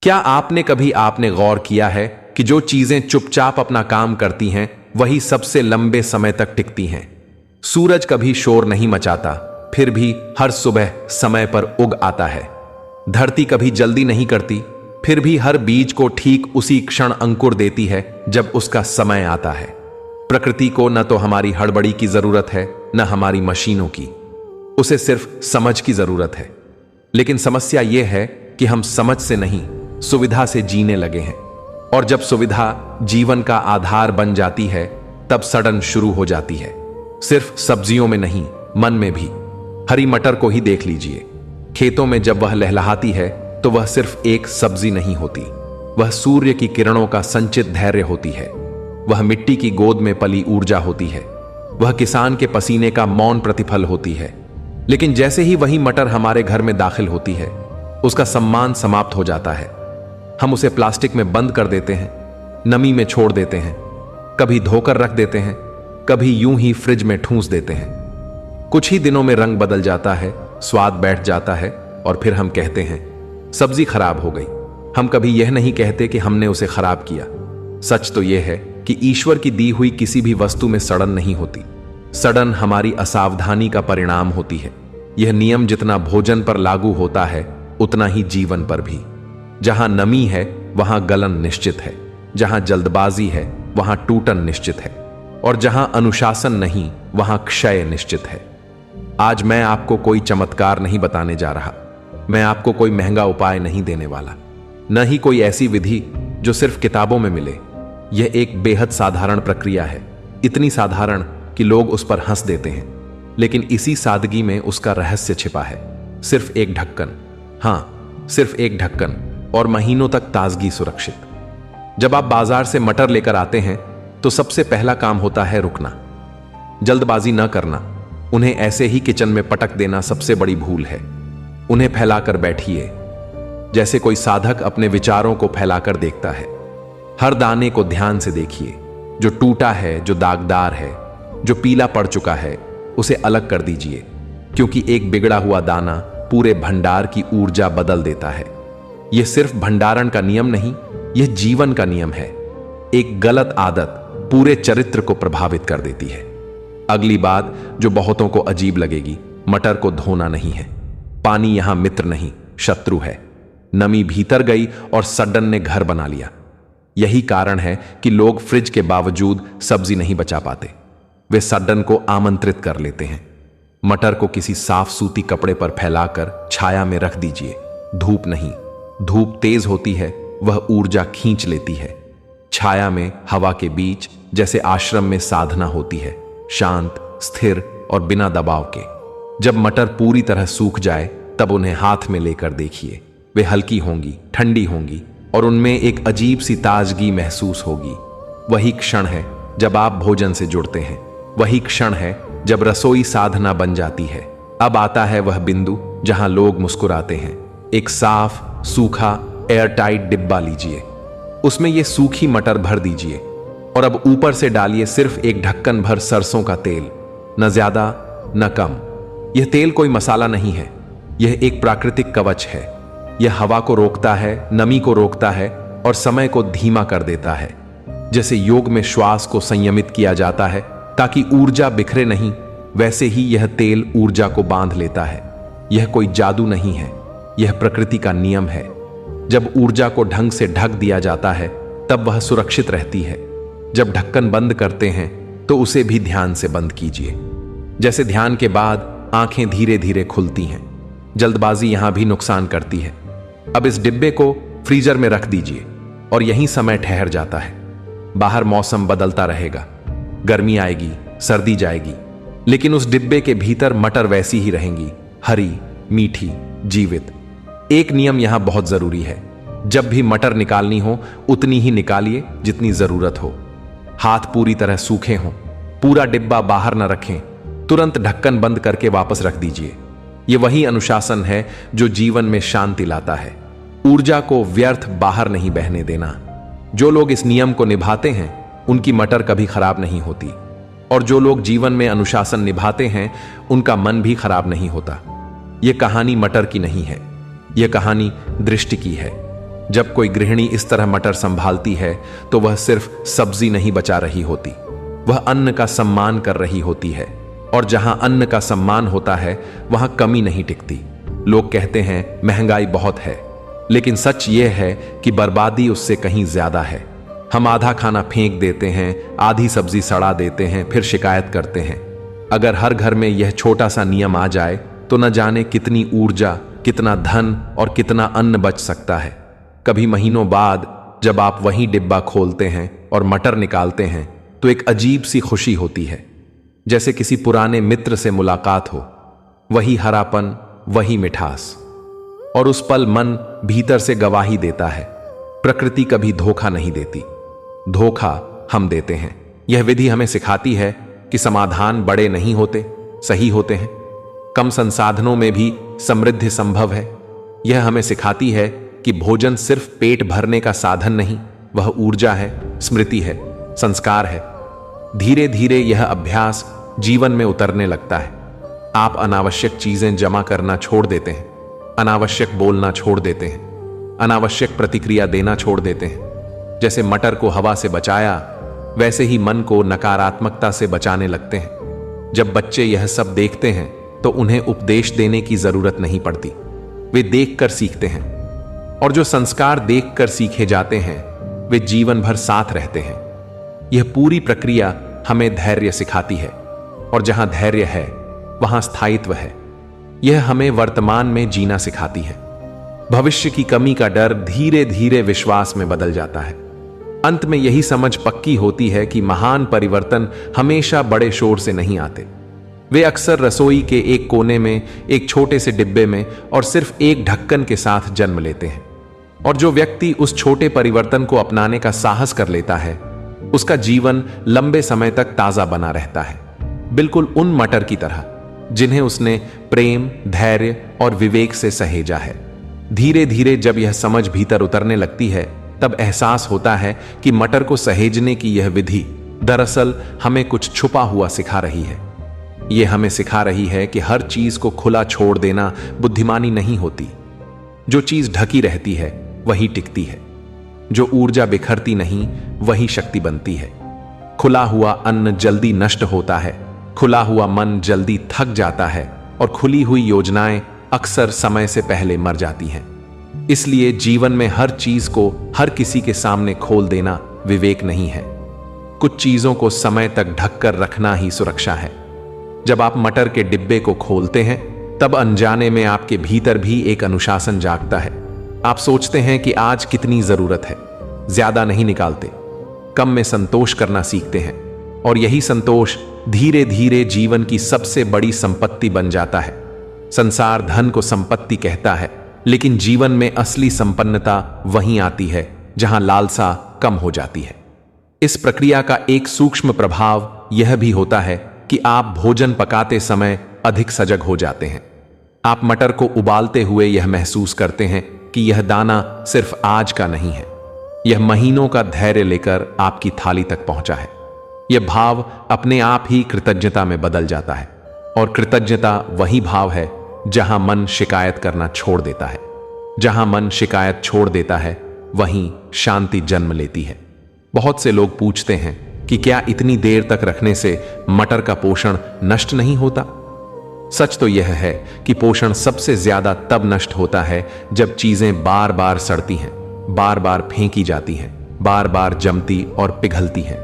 क्या आपने कभी गौर किया है कि जो चीजें चुपचाप अपना काम करती हैं वही सबसे लंबे समय तक टिकती हैं? सूरज कभी शोर नहीं मचाता, फिर भी हर सुबह समय पर उग आता है। धरती कभी जल्दी नहीं करती, फिर भी हर बीज को ठीक उसी क्षण अंकुर देती है जब उसका समय आता है। प्रकृति को न तो हमारी हड़बड़ी की जरूरत है, न हमारी मशीनों की। उसे सिर्फ समझ की जरूरत है। लेकिन समस्या यह है कि हम समझ से नहीं, सुविधा से जीने लगे हैं। और जब सुविधा जीवन का आधार बन जाती है, तब सड़न शुरू हो जाती है। सिर्फ सब्जियों में नहीं, मन में भी। हरी मटर को ही देख लीजिए। खेतों में जब वह लहलहाती है तो वह सिर्फ एक सब्जी नहीं होती, वह सूर्य की किरणों का संचित धैर्य होती है। वह मिट्टी की गोद में पली ऊर्जा होती है। वह किसान के पसीने का मौन प्रतिफल होती है। लेकिन जैसे ही वही मटर हमारे घर में दाखिल होती है, उसका सम्मान समाप्त हो जाता है। हम उसे प्लास्टिक में बंद कर देते हैं, नमी में छोड़ देते हैं, कभी धोकर रख देते हैं, कभी यूं ही फ्रिज में ठूंस देते हैं। कुछ ही दिनों में रंग बदल जाता है, स्वाद बैठ जाता है, और फिर हम कहते हैं सब्जी खराब हो गई। हम कभी यह नहीं कहते कि हमने उसे खराब किया। सच तो यह है कि ईश्वर की दी हुई किसी भी वस्तु में सड़न नहीं होती। सड़न हमारी असावधानी का परिणाम होती है। यह नियम जितना भोजन पर लागू होता है, उतना ही जीवन पर भी। जहां नमी है वहां गलन निश्चित है, जहां जल्दबाजी है वहां टूटन निश्चित है, और जहां अनुशासन नहीं वहां क्षय निश्चित है। आज मैं आपको कोई चमत्कार नहीं बताने जा रहा। मैं आपको कोई महंगा उपाय नहीं देने वाला, न ही कोई ऐसी विधि जो सिर्फ किताबों में मिले। यह एक बेहद साधारण प्रक्रिया है, इतनी साधारण कि लोग उस पर हंस देते हैं। लेकिन इसी सादगी में उसका रहस्य छिपा है। सिर्फ एक ढक्कन, हां सिर्फ एक ढक्कन, और महीनों तक ताजगी सुरक्षित। जब आप बाजार से मटर लेकर आते हैं तो सबसे पहला काम होता है रुकना, जल्दबाजी न करना। उन्हें ऐसे ही किचन में पटक देना सबसे बड़ी भूल है। उन्हें फैलाकर बैठिए, जैसे कोई साधक अपने विचारों को फैलाकर देखता है। हर दाने को ध्यान से देखिए, जो टूटा है, जो दागदार है, जो पीला पड़ चुका है, उसे अलग कर दीजिए, क्योंकि एक बिगड़ा हुआ दाना पूरे भंडार की ऊर्जा बदल देता है। यह सिर्फ भंडारण का नियम नहीं, यह जीवन का नियम है। एक गलत आदत पूरे चरित्र को प्रभावित कर देती है। अगली बात जो बहुतों को अजीब लगेगी, मटर को धोना नहीं है। पानी यहां मित्र नहीं, शत्रु है। नमी भीतर गई और सड्डन ने घर बना लिया। यही कारण है कि लोग फ्रिज के बावजूद सब्जी नहीं बचा पाते। वे सड्डन को आमंत्रित कर लेते हैं। मटर को किसी साफ सूती कपड़े पर फैलाकर छाया में रख दीजिए। धूप नहीं, धूप तेज होती है, वह ऊर्जा खींच लेती है। छाया में, हवा के बीच, जैसे आश्रम में साधना होती है, शांत, स्थिर और बिना दबाव के। जब मटर पूरी तरह सूख जाए तब उन्हें हाथ में लेकर देखिए। वे हल्की होंगी, ठंडी होंगी, और उनमें एक अजीब सी ताजगी महसूस होगी। वही क्षण है जब आप भोजन से जुड़ते हैं। वही क्षण है जब रसोई साधना बन जाती है। अब आता है वह बिंदु जहां लोग मुस्कुराते हैं। एक साफ, सूखा, एयरटाइट डिब्बा लीजिए, उसमें यह सूखी मटर भर दीजिए, और अब ऊपर से डालिए सिर्फ एक ढक्कन भर सरसों का तेल। न ज्यादा न कम। यह तेल कोई मसाला नहीं है, यह एक प्राकृतिक कवच है। यह हवा को रोकता है, नमी को रोकता है, और समय को धीमा कर देता है। जैसे योग में श्वास को संयमित किया जाता है ताकि ऊर्जा बिखरे नहीं, वैसे ही यह तेल ऊर्जा को बांध लेता है। यह कोई जादू नहीं है, यह प्रकृति का नियम है। जब ऊर्जा को ढंग से ढक दिया जाता है तब वह सुरक्षित रहती है। जब ढक्कन बंद करते हैं तो उसे भी ध्यान से बंद कीजिए। जैसे ध्यान के बाद आंखें धीरे धीरे खुलती हैं। जल्दबाजी यहां भी नुकसान करती है। अब इस डिब्बे को फ्रीजर में रख दीजिए, और यहीं समय ठहर जाता है। बाहर मौसम बदलता रहेगा, गर्मी आएगी, सर्दी जाएगी, लेकिन उस डिब्बे के भीतर मटर वैसी ही रहेंगी, हरी, मीठी, जीवित। एक नियम यहां बहुत जरूरी है, जब भी मटर निकालनी हो उतनी ही निकालिए जितनी जरूरत हो। हाथ पूरी तरह सूखे हों, पूरा डिब्बा बाहर न रखें, तुरंत ढक्कन बंद करके वापस रख दीजिए। यह वही अनुशासन है जो जीवन में शांति लाता है। ऊर्जा को व्यर्थ बाहर नहीं बहने देना। जो लोग इस नियम को निभाते हैं उनकी मटर कभी खराब नहीं होती, और जो लोग जीवन में अनुशासन निभाते हैं उनका मन भी खराब नहीं होता। यह कहानी मटर की नहीं है, यह कहानी दृष्टि की है। जब कोई गृहिणी इस तरह मटर संभालती है तो वह सिर्फ सब्जी नहीं बचा रही होती, वह अन्न का सम्मान कर रही होती है। और जहां अन्न का सम्मान होता है वहां कमी नहीं टिकती। लोग कहते हैं महंगाई बहुत है, लेकिन सच यह है कि बर्बादी उससे कहीं ज्यादा है। हम आधा खाना फेंक देते हैं, आधी सब्जी सड़ा देते हैं, फिर शिकायत करते हैं। अगर हर घर में यह छोटा सा नियम आ जाए तो न जाने कितनी ऊर्जा, कितना धन और कितना अन्न बच सकता है। कभी महीनों बाद जब आप वही डिब्बा खोलते हैं और मटर निकालते हैं तो एक अजीब सी खुशी होती है, जैसे किसी पुराने मित्र से मुलाकात हो। वही हरापन, वही मिठास, और उस पल मन भीतर से गवाही देता है, प्रकृति कभी धोखा नहीं देती, धोखा हम देते हैं। यह विधि हमें सिखाती है कि समाधान बड़े नहीं होते, सही होते हैं। कम संसाधनों में भी समृद्धि संभव है। यह हमें सिखाती है कि भोजन सिर्फ पेट भरने का साधन नहीं, वह ऊर्जा है, स्मृति है, संस्कार है। धीरे धीरे यह अभ्यास जीवन में उतरने लगता है। आप अनावश्यक चीजें जमा करना छोड़ देते हैं, अनावश्यक बोलना छोड़ देते हैं, अनावश्यक प्रतिक्रिया देना छोड़ देते हैं। जैसे मटर को हवा से बचाया, वैसे ही मन को नकारात्मकता से बचाने लगते हैं। जब बच्चे यह सब देखते हैं तो उन्हें उपदेश देने की जरूरत नहीं पड़ती, वे देखकर सीखते हैं। और जो संस्कार देखकर सीखे जाते हैं वे जीवन भर साथ रहते हैं। यह पूरी प्रक्रिया हमें धैर्य सिखाती है, और जहां धैर्य है वहां स्थायित्व है। यह हमें वर्तमान में जीना सिखाती है। भविष्य की कमी का डर धीरे धीरे विश्वास में बदल जाता है। अंत में यही समझ पक्की होती है कि महान परिवर्तन हमेशा बड़े शोर से नहीं आते। वे अक्सर रसोई के एक कोने में, एक छोटे से डिब्बे में और सिर्फ एक ढक्कन के साथ जन्म लेते हैं। और जो व्यक्ति उस छोटे परिवर्तन को अपनाने का साहस कर लेता है, उसका जीवन लंबे समय तक ताजा बना रहता है, बिल्कुल उन मटर की तरह जिन्हें उसने प्रेम, धैर्य और विवेक से सहेजा है। धीरे धीरे जब यह समझ भीतर उतरने लगती है, तब एहसास होता है कि मटर को सहेजने की यह विधि दरअसल हमें कुछ छुपा हुआ सिखा रही है। यह हमें सिखा रही है कि हर चीज को खुला छोड़ देना बुद्धिमानी नहीं होती। जो चीज ढकी रहती है वही टिकती है। जो ऊर्जा बिखरती नहीं वही शक्ति बनती है। खुला हुआ अन्न जल्दी नष्ट होता है, खुला हुआ मन जल्दी थक जाता है, और खुली हुई योजनाएं अक्सर समय से पहले मर जाती हैं। इसलिए जीवन में हर चीज को हर किसी के सामने खोल देना विवेक नहीं है। कुछ चीजों को समय तक ढक कर रखना ही सुरक्षा है। जब आप मटर के डिब्बे को खोलते हैं तब अनजाने में आपके भीतर भी एक अनुशासन जागता है। आप सोचते हैं कि आज कितनी जरूरत है, ज्यादा नहीं निकालते, कम में संतोष करना सीखते हैं, और यही संतोष धीरे धीरे जीवन की सबसे बड़ी संपत्ति बन जाता है। संसार धन को संपत्ति कहता है, लेकिन जीवन में असली संपन्नता वहीं आती है जहां लालसा कम हो जाती है। इस प्रक्रिया का एक सूक्ष्म प्रभाव यह भी होता है कि आप भोजन पकाते समय अधिक सजग हो जाते हैं। आप मटर को उबालते हुए यह महसूस करते हैं कि यह दाना सिर्फ आज का नहीं है, यह महीनों का धैर्य लेकर आपकी थाली तक पहुंचा है। यह भाव अपने आप ही कृतज्ञता में बदल जाता है, और कृतज्ञता वही भाव है जहां मन शिकायत करना छोड़ देता है। जहां मन शिकायत छोड़ देता है वहीं शांति जन्म लेती है। बहुत से लोग पूछते हैं कि क्या इतनी देर तक रखने से मटर का पोषण नष्ट नहीं होता? सच तो यह है कि पोषण सबसे ज्यादा तब नष्ट होता है जब चीजें बार बार सड़ती हैं, बार बार फेंकी जाती हैं, बार बार जमती और पिघलती हैं।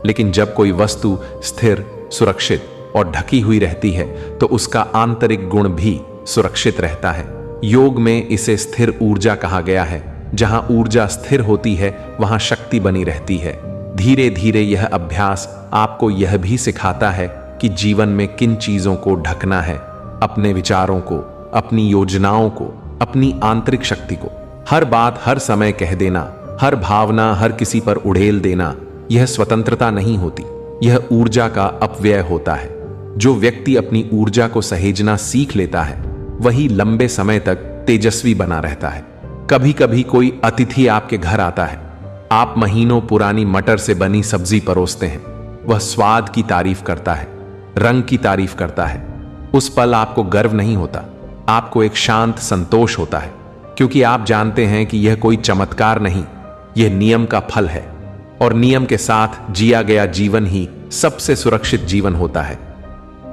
लेकिन जब कोई वस्तु स्थिर, सुरक्षित और ढकी हुई रहती है तो उसका आंतरिक गुण भी सुरक्षित रहता है। योग में इसे स्थिर ऊर्जा कहा गया है। जहां ऊर्जा स्थिर होती है वहां शक्ति बनी रहती है। धीरे धीरे यह अभ्यास आपको यह भी सिखाता है कि जीवन में किन चीजों को ढकना है, अपने विचारों को, अपनी योजनाओं को, अपनी आंतरिक शक्ति को। हर बात हर समय कह देना, हर भावना हर किसी पर उड़ेल देना, यह स्वतंत्रता नहीं होती, यह ऊर्जा का अपव्यय होता है। जो व्यक्ति अपनी ऊर्जा को सहेजना सीख लेता है वही लंबे समय तक तेजस्वी बना रहता है। कभी कभी कोई अतिथि आपके घर आता है, आप महीनों पुरानी मटर से बनी सब्जी परोसते हैं। वह स्वाद की तारीफ करता है, रंग की तारीफ करता है। उस पल आपको गर्व नहीं होता, आपको एक शांत संतोष होता है। क्योंकि आप जानते हैं कि यह कोई चमत्कार नहीं, यह नियम का फल है और नियम के साथ जिया गया जीवन ही सबसे सुरक्षित जीवन होता है।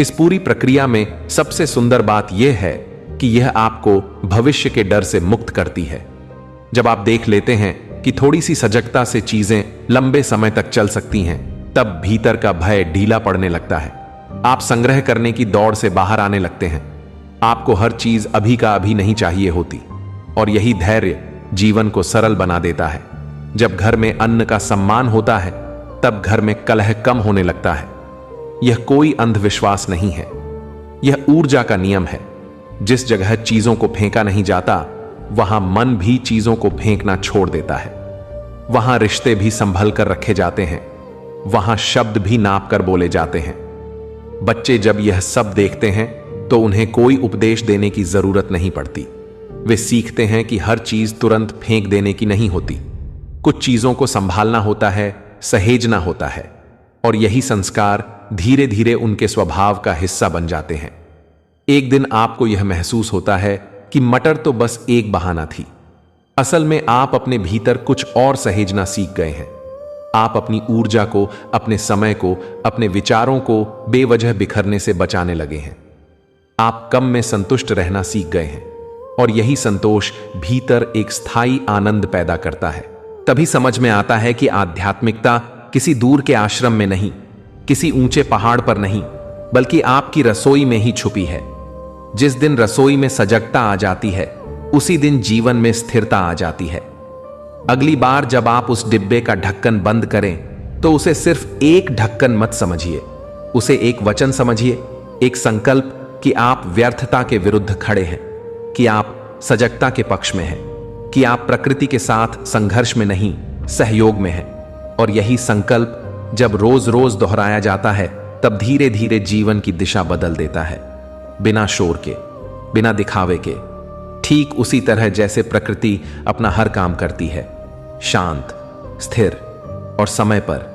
इस पूरी प्रक्रिया में सबसे सुंदर बात यह है कि यह आपको भविष्य के डर से मुक्त करती है। जब आप देख लेते हैं कि थोड़ी सी सजगता से चीजें लंबे समय तक चल सकती हैं, तब भीतर का भय ढीला पड़ने लगता है। आप संग्रह करने की दौड़ से बाहर आने लगते हैं। आपको हर चीज अभी का अभी नहीं चाहिए होती, और यही धैर्य जीवन को सरल बना देता है। जब घर में अन्न का सम्मान होता है, तब घर में कलह कम होने लगता है। यह कोई अंधविश्वास नहीं है, यह ऊर्जा का नियम है। जिस जगह चीजों को फेंका नहीं जाता, वहां मन भी चीजों को फेंकना छोड़ देता है। वहां रिश्ते भी संभल कर रखे जाते हैं, वहां शब्द भी नाप कर बोले जाते हैं। बच्चे जब यह सब देखते हैं तो उन्हें कोई उपदेश देने की जरूरत नहीं पड़ती। वे सीखते हैं कि हर चीज तुरंत फेंक देने की नहीं होती। कुछ चीजों को संभालना होता है, सहेजना होता है, और यही संस्कार धीरे धीरे उनके स्वभाव का हिस्सा बन जाते हैं। एक दिन आपको यह महसूस होता है कि मटर तो बस एक बहाना थी। असल में आप अपने भीतर कुछ और सहेजना सीख गए हैं। आप अपनी ऊर्जा को, अपने समय को, अपने विचारों को बेवजह बिखरने से बचाने लगे हैं। आप कम में संतुष्ट रहना सीख गए हैं, और यही संतोष भीतर एक स्थायी आनंद पैदा करता है। तभी समझ में आता है कि आध्यात्मिकता किसी दूर के आश्रम में नहीं, किसी ऊंचे पहाड़ पर नहीं, बल्कि आपकी रसोई में ही छुपी है। जिस दिन रसोई में सजगता आ जाती है, उसी दिन जीवन में स्थिरता आ जाती है। अगली बार जब आप उस डिब्बे का ढक्कन बंद करें, तो उसे सिर्फ एक ढक्कन मत समझिए, उसे एक वचन समझिए, एक संकल्प कि आप व्यर्थता के विरुद्ध खड़े हैं, कि आप सजगता के पक्ष में हैं, कि आप प्रकृति के साथ संघर्ष में नहीं, सहयोग में हैं। और यही संकल्प जब रोज रोज दोहराया जाता है, तब धीरे धीरे जीवन की दिशा बदल देता है, बिना शोर के, बिना दिखावे के, ठीक उसी तरह जैसे प्रकृति अपना हर काम करती है, शांत, स्थिर और समय पर।